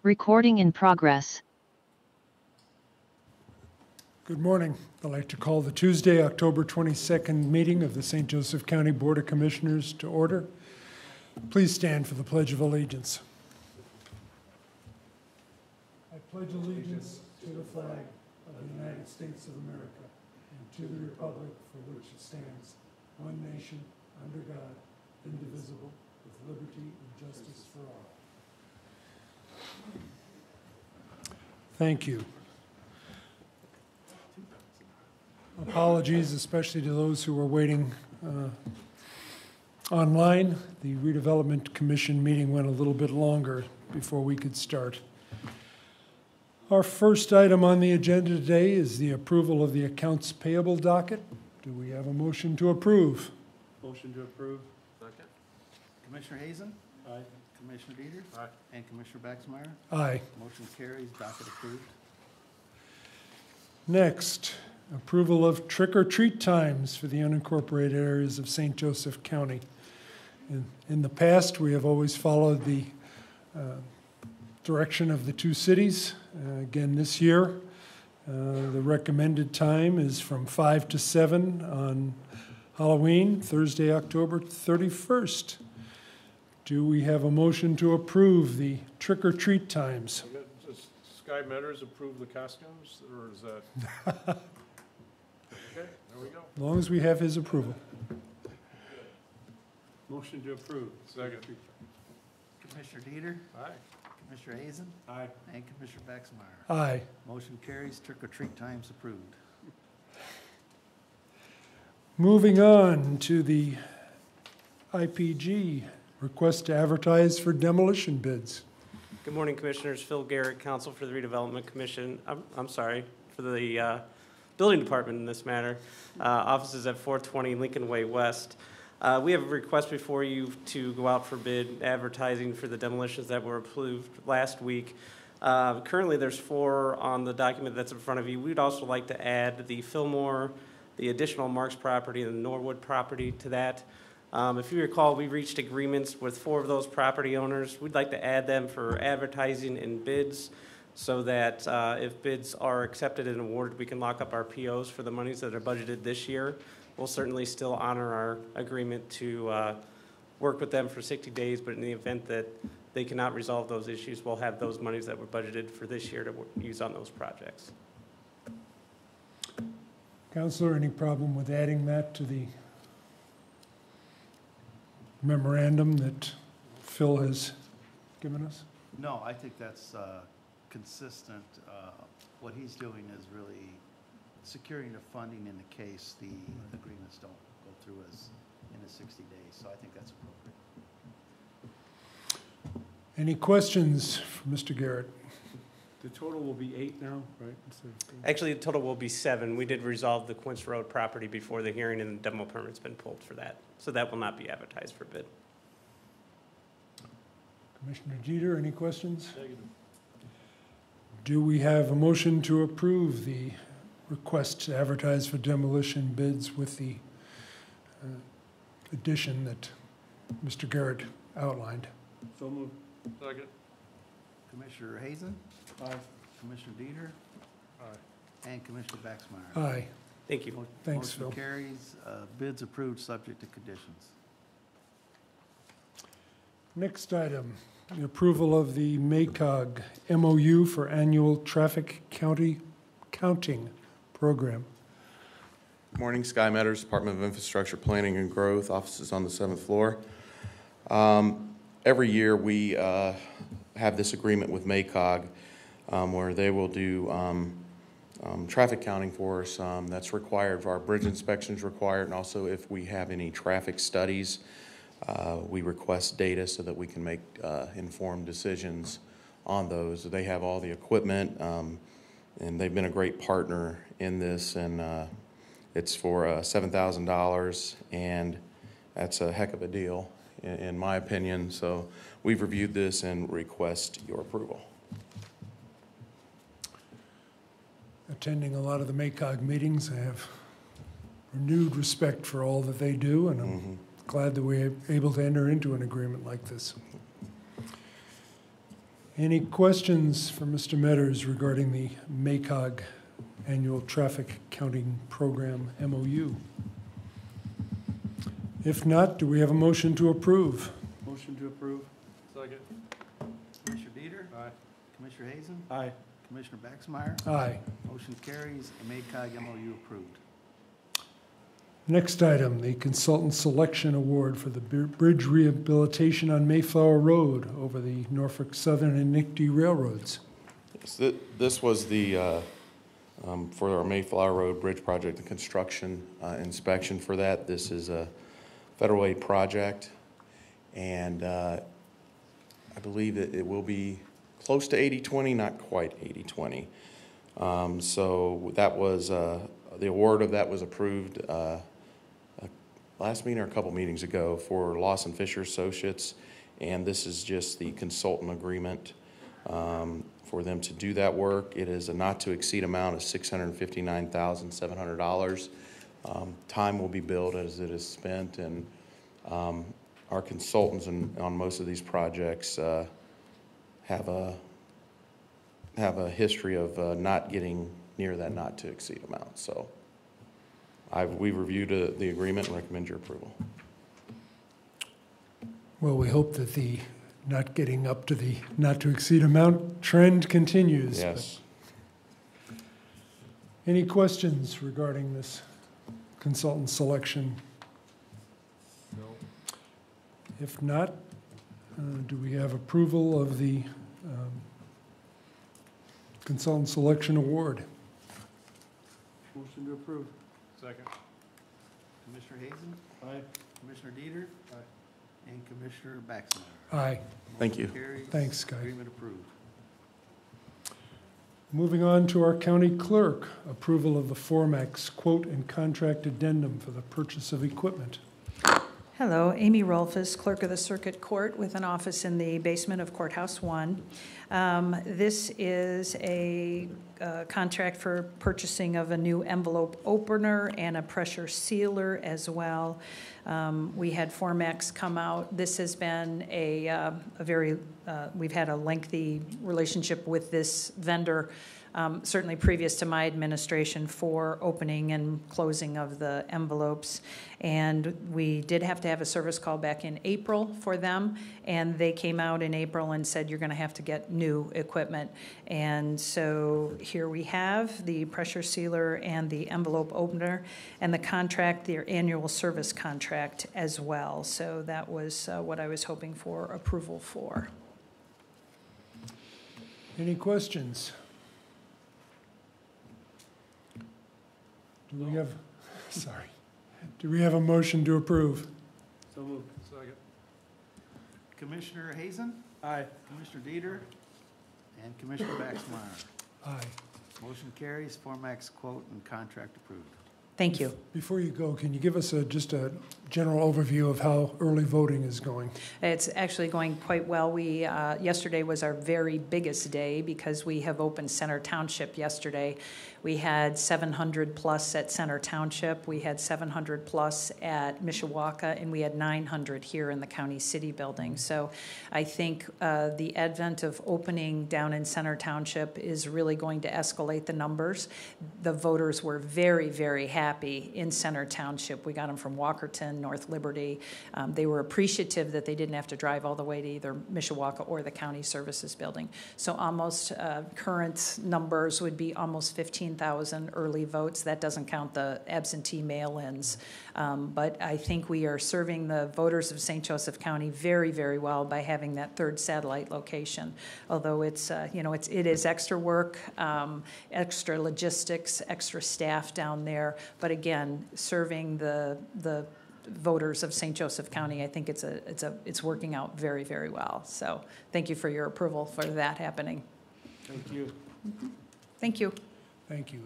Recording in progress. Good morning. I'd like to call the Tuesday, October 22nd meeting of the St. Joseph County Board of Commissioners to order. Please stand for the Pledge of Allegiance. I pledge allegiance to the flag of the United States of America and to the republic for which it stands, one nation, under God, indivisible, with liberty and justice for all. Thank you. Apologies, especially to those who are waiting online. The Redevelopment Commission meeting went a little bit longer before we could start. Our first item on the agenda today is the approval of the accounts payable docket. Do we have a motion to approve? Motion to approve. Second. Commissioner Hazen? Aye. Commissioner Dieters? Aye. And Commissioner Baxmeyer? Aye. Motion carries, docket approved. Next, approval of trick-or-treat times for the unincorporated areas of St. Joseph County. In the past, we have always followed the direction of the two cities. Again, this year, the recommended time is from 5 to 7 on Halloween, Thursday, October 31st. Do we have a motion to approve the trick-or-treat times? Does Sky Meadows approve the costumes, or is that? Okay, there we go. As long as we have his approval. Motion to approve. Second. Commissioner Dieter? Aye. Commissioner Hazen? Aye. And Commissioner Baxmeyer? Aye. Motion carries, trick-or-treat times approved. Moving on to the IPG, request to advertise for demolition bids. Good morning, Commissioners. Phil Garrett, Counsel for the Redevelopment Commission. I'm sorry, for the Building Department in this matter. Offices at 420 Lincoln Way West. We have a request before you to go out for bid advertising for the demolitions that were approved last week. Currently, there's 4 on the document that's in front of you. We'd also like to add the Fillmore, the additional Marks property, and the Norwood property to that. If you recall, we reached agreements with 4 of those property owners. We'd like to add them for advertising and bids so that if bids are accepted and awarded, we can lock up our POs for the monies that are budgeted this year. We'll certainly still honor our agreement to work with them for 60 days, but in the event that they cannot resolve those issues, we'll have those monies that were budgeted for this year to use on those projects. Counselor, any problem with adding that to the memorandum that Phil has given us? No, I think that's consistent. What he's doing is really securing the funding in the case the agreements don't go through as in the 60 days. So I think that's appropriate. Any questions for Mr. Garrett? The total will be 8 now, right? Actually, the total will be 7. We did resolve the Quince Road property before the hearing, and the demo permit's been pulled for that. So that will not be advertised for bid. Commissioner Jeter, any questions? Do we have a motion to approve the request to advertise for demolition bids with the addition that Mr. Garrett outlined? So moved. Second. Commissioner Hazen? Aye. Commissioner Dieter? Aye. And Commissioner Baxmeyer? Uh, Aye. Thank you. Thanks, Phil. Motion carries, bids approved subject to conditions. Next item, the approval of the MACOG MOU for annual traffic counting program. Morning, Sky Meadows, Department of Infrastructure Planning and Growth, offices on the 7th floor. Every year we have this agreement with MACOG where they will do traffic counting for us. That's required for our bridge inspections required, and also if we have any traffic studies, we request data so that we can make informed decisions on those. They have all the equipment, and they've been a great partner in this, and it's for $7,000, and that's a heck of a deal in my opinion. So we've reviewed this and request your approval. Attending a lot of the MACOG meetings, I have renewed respect for all that they do, and I'm glad that we're able to enter into an agreement like this. Any questions for Mr. Metters regarding the MACOG Annual Traffic Counting Program MOU? If not, do we have a motion to approve? Motion to approve? Second. Commissioner Dieter, Aye. Commissioner Hazen, Aye. Commissioner Baxmeyer. Aye. Motion carries, and MACOG MOU approved. Next item, the Consultant Selection Award for the bridge rehabilitation on Mayflower Road over the Norfolk Southern and Nickty Railroads. Yes, this was the, for our Mayflower Road Bridge project, the construction inspection for that. This is a federal aid project, and I believe that it will be close to 80-20, not quite 80-20. So that was, the award of that was approved last meeting or a couple meetings ago for Lawson Fisher Associates, and this is just the consultant agreement for them to do that work. It is a not-to-exceed amount of $659,700. Time will be billed as it is spent, and our consultants on most of these projects have a history of not getting near that not-to-exceed amount. So we reviewed the agreement and recommend your approval. Well, we hope that the not getting up to the not-to-exceed amount trend continues. Yes. Any questions regarding this consultant selection? No. If not, do we have approval of the consultant selection award? Motion to approve? Second. Commissioner Hazen, Aye. Commissioner Dieter, Aye. and Commissioner Baxmeyer. Aye. Thank you. Motion carries. Thanks, Guy. Agreement approved. Moving on to our county clerk, approval of the Formex quote and contract addendum for the purchase of equipment. Hello, Amy Rolfes, Clerk of the Circuit Court with an office in the basement of Courthouse 1. This is a contract for purchasing of a new envelope opener and a pressure sealer as well. We had Formex come out. This has been a very, we've had a lengthy relationship with this vendor, certainly previous to my administration, for opening and closing of the envelopes. And we did have to have a service call back in April for them, and they came out in April and said, you're going to have to get new equipment. And so here we have the pressure sealer and the envelope opener, and the contract, their annual service contract as well. So that was what I was hoping for approval for. Any questions? Do we have, sorry, do we have a motion to approve? So moved. Second. Commissioner Hazen, Aye. Commissioner Dieter, and Commissioner Baxmeyer. Aye. Motion carries, Formex quote and contract approved. Thank you. Before you go, can you give us just a general overview of how early voting is going? It's actually going quite well. We yesterday was our very biggest day because we have opened Center Township yesterday. We had 700 plus at Center Township. We had 700 plus at Mishawaka, and we had 900 here in the county city building. So I think the advent of opening down in Center Township is really going to escalate the numbers. The voters were very, very happy in Center Township. We got them from Walkerton, North Liberty. They were appreciative that they didn't have to drive all the way to either Mishawaka or the county services building. So almost current numbers would be almost 15,000 early votes. That doesn't count the absentee mail-ins. But I think we are serving the voters of St. Joseph County very, very well by having that third satellite location. Although it's, it is extra work, extra logistics, extra staff down there. But again, serving the voters of St. Joseph County, I think it's working out very, very well. So thank you for your approval for that happening. Thank you. Thank you. Thank you.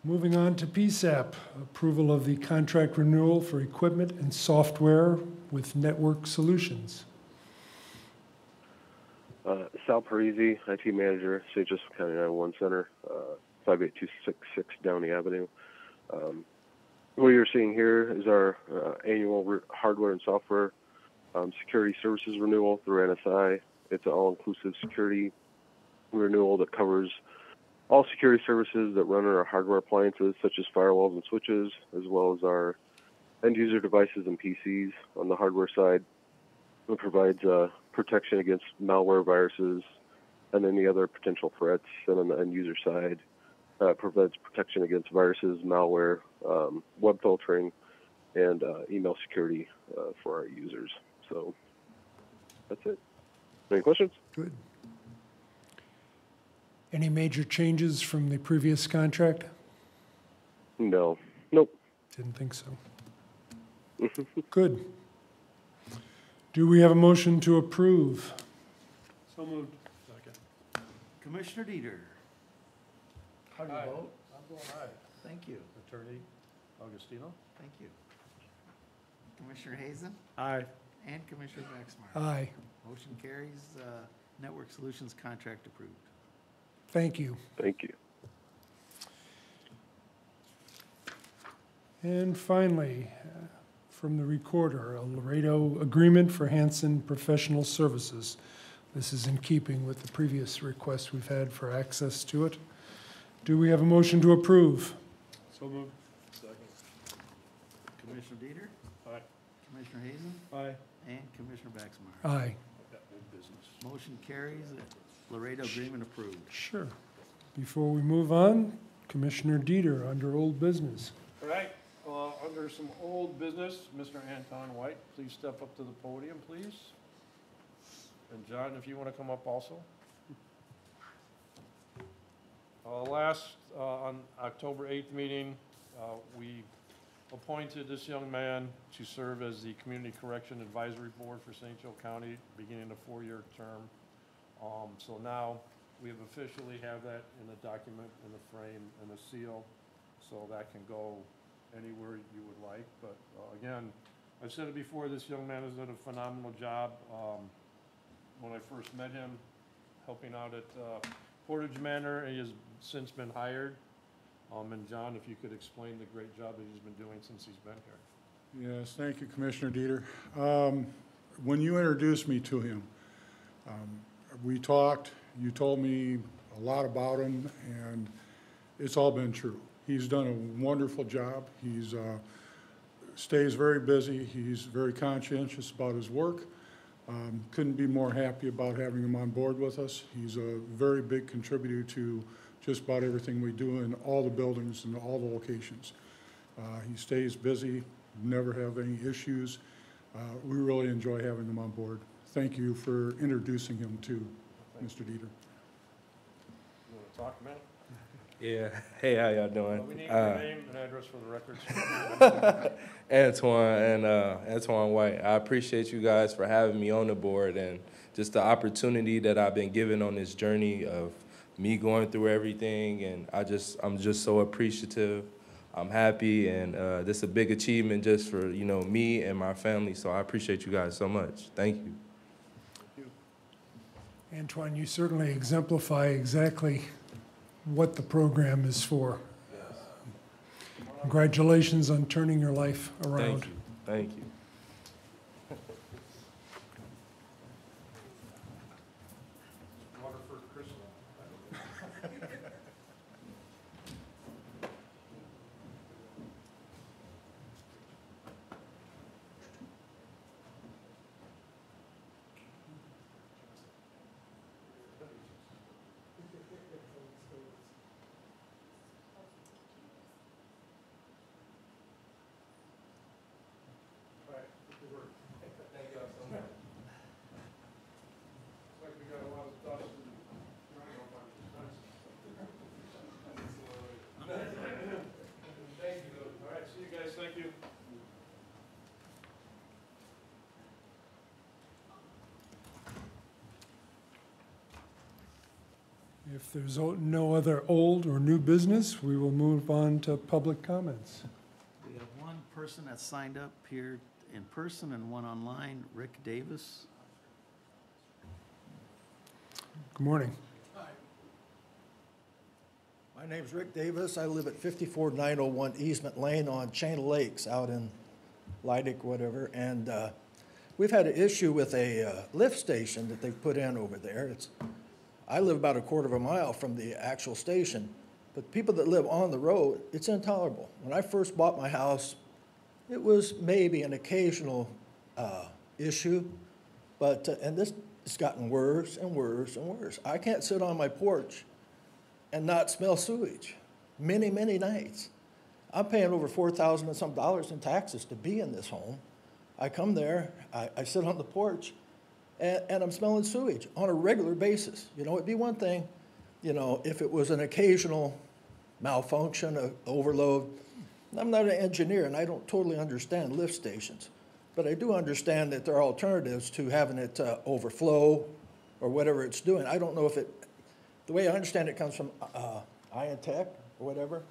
Moving on to PSAP, approval of the contract renewal for equipment and software with Network Solutions. Sal Parisi, IT Manager, St. Joseph County 911 Center, 58266 Downey Avenue. What you're seeing here is our annual hardware and software security services renewal through NSI. It's an all-inclusive security renewal that covers all security services that run on our hardware appliances, such as firewalls and switches, as well as our end-user devices and PCs on the hardware side. It provides protection against malware, viruses, and any other potential threats. And on the end-user side, provides protection against viruses, malware, web filtering, and email security for our users. So that's it. Any questions? Good. Any major changes from the previous contract? No. Nope. Didn't think so. Good. Do we have a motion to approve? So moved. Second. Commissioner Dieter. How do you Aye. vote? I'm going aye. Thank you. Attorney Augustino? Thank you. Commissioner Hazen Aye. and Commissioner Baxmeyer. Aye. Motion carries. Network Solutions contract approved. Thank you. Thank you. And finally, from the recorder, a Laredo agreement for Hanson Professional Services. This is in keeping with the previous request we've had for access to it. Do we have a motion to approve? So moved. Second. Commissioner Dieter, Aye. Commissioner Hazen, Aye. and Commissioner Baxmeyer. Aye. Got new business. Motion carries. Laredo agreement approved. Sure. Before we move on, Commissioner Dieter, under old business. All right, under some old business, Mr. Anton White, please step up to the podium, please. And John, if you want to come up also. On October 8th meeting, we appointed this young man to serve as the Community Correction Advisory Board for St. Joe County, beginning a 4-year term. So now we have officially have that in the document, in the frame, and the seal, so that can go anywhere you would like. But again, I've said it before, this young man has done a phenomenal job. When I first met him, helping out at Portage Manor, he has since been hired. And John, if you could explain the great job that he's been doing since he's been here. Yes, thank you, Commissioner Dieter. When you introduced me to him, we talked, you told me a lot about him, and it's all been true. He's done a wonderful job. He's stays very busy. He's very conscientious about his work. Couldn't be more happy about having him on board with us. He's a very big contributor to just about everything we do in all the buildings and all the locations. He stays busy, never have any issues. We really enjoy having him on board. Thank you for introducing him to Mr. Dieter. You want to talk a minute? Yeah. Hey, how y'all doing? We need your name and address for the records. Antoine White. I appreciate you guys for having me on the board and just the opportunity that I've been given on this journey of me going through everything. And I'm just so appreciative. I'm happy, and this is a big achievement just for me and my family. So I appreciate you guys so much. Thank you. Antoine, you certainly exemplify exactly what the program is for. Congratulations on turning your life around. Thank you. Thank you. Water for Crystal. Like we got a lot of dust and runoff on this fence. Thank you. All right, see you guys. Thank you. If there's no other old or new business, we will move on to public comments. We have one person that signed up here in person and one online, Rick Davis. Good morning. My name's Rick Davis. I live at 54901 Easement Lane on Chain of Lakes out in Leidick, whatever. And we've had an issue with a lift station that they've put in over there. I live about a quarter of a mile from the actual station, but people that live on the road, it's intolerable. When I first bought my house, it was maybe an occasional issue, but, and this has gotten worse and worse and worse. I can't sit on my porch and not smell sewage many, many nights. I'm paying over $4,000 and some in taxes to be in this home. I come there, I sit on the porch, and I'm smelling sewage on a regular basis. You know, it'd be one thing, you know, if it was an occasional malfunction, an overload. I'm not an engineer, and I don't totally understand lift stations, but I do understand that there are alternatives to having it overflow or whatever it's doing. I don't know if the way I understand it comes from Tech or whatever.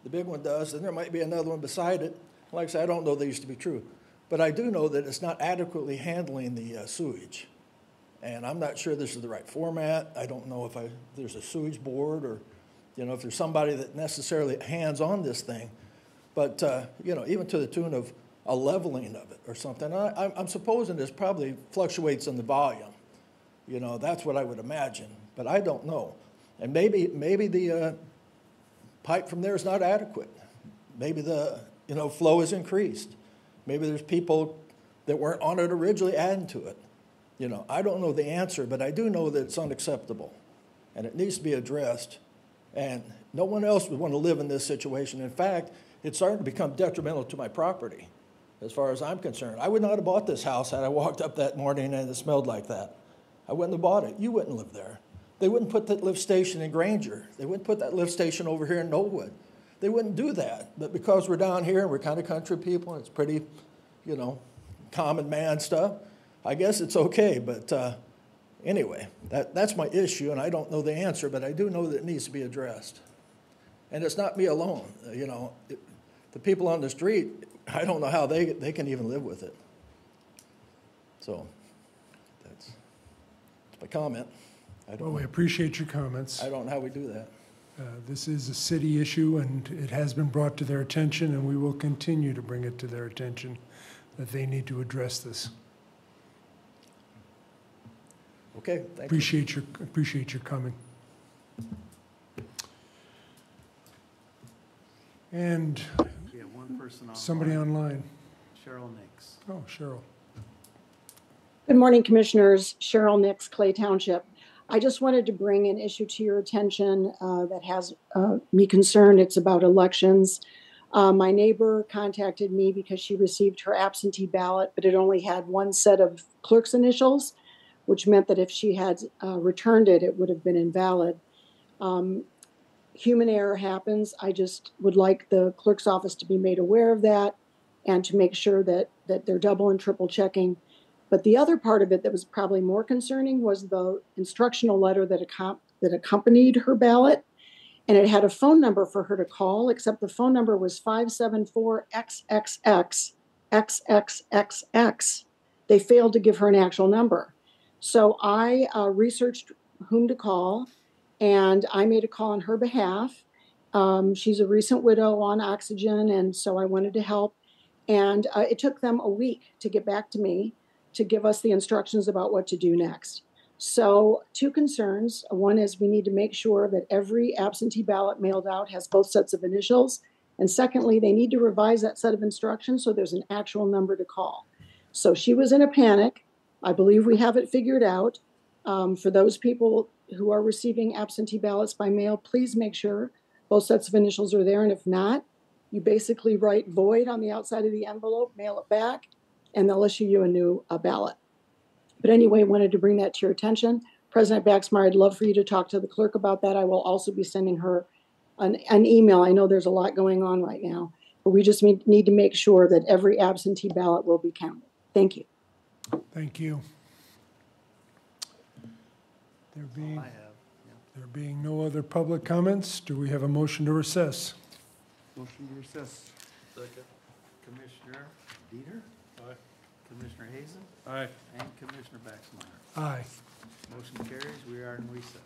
The big one does, and there might be another one beside it. Like I said, I don't know these to be true. But I do know that it's not adequately handling the sewage. And I'm not sure this is the right format. I don't know if there's a sewage board or, you know, if there's somebody that necessarily hands on this thing. But, you know, even to the tune of a leveling of it or something. I'm supposing this probably fluctuates in the volume. You know, that's what I would imagine. But I don't know. And maybe the pipe from there is not adequate. Maybe the, you know, flow is increased. Maybe there's people that weren't on it originally adding to it. You know, I don't know the answer, but I do know that it's unacceptable, and it needs to be addressed. And no one else would want to live in this situation. In fact, it's starting to become detrimental to my property, as far as I'm concerned. I would not have bought this house had I walked up that morning and it smelled like that. I wouldn't have bought it. You wouldn't live there. They wouldn't put that lift station in Granger. They wouldn't put that lift station over here in Knollwood. They wouldn't do that. But because we're down here and we're kind of country people, and it's pretty, you know, common man stuff, I guess it's okay. But anyway, that's my issue, and I don't know the answer, but I do know that it needs to be addressed. And it's not me alone. You know, the people on the street, I don't know how they can even live with it. So that's my comment. Well, we appreciate your comments. I don't know how we do that. This is a city issue, and it has been brought to their attention, and we will continue to bring it to their attention that they need to address this. Okay, thank you. Appreciate your coming. And We have one person online. somebody online. Cheryl Nix. Oh, Cheryl. Good morning, Commissioners. Cheryl Nix, Clay Township. I just wanted to bring an issue to your attention that has me concerned. It's about elections. My neighbor contacted me because she received her absentee ballot, but it only had one set of clerk's initials, which meant that if she had returned it, it would have been invalid. Human error happens. I just would like the clerk's office to be made aware of that and to make sure that they're double and triple checking. But the other part of it that was probably more concerning was the instructional letter that accompanied her ballot. And it had a phone number for her to call, except the phone number was 574-XXX. They failed to give her an actual number. So I researched whom to call, and I made a call on her behalf. She's a recent widow on oxygen, and so I wanted to help. And it took them a week to get back to me to give us the instructions about what to do next. So 2 concerns. One is we need to make sure that every absentee ballot mailed out has both sets of initials. And secondly, they need to revise that set of instructions so there's an actual number to call. So she was in a panic. I believe we have it figured out. For those people who are receiving absentee ballots by mail, please make sure both sets of initials are there. And if not, you basically write void on the outside of the envelope, mail it back, and they'll issue you a new ballot. But anyway, I wanted to bring that to your attention. President Baxmeyer, I'd love for you to talk to the clerk about that. I will also be sending her an email. I know there's a lot going on right now, but we just need to make sure that every absentee ballot will be counted. Thank you. Thank you. There being no other public comments, do we have a motion to recess? Motion to recess. Second. Commissioner Dieter? Aye. Commissioner Hazen? Aye. And Commissioner Baxmeyer. Aye. Motion carries. We are in recess.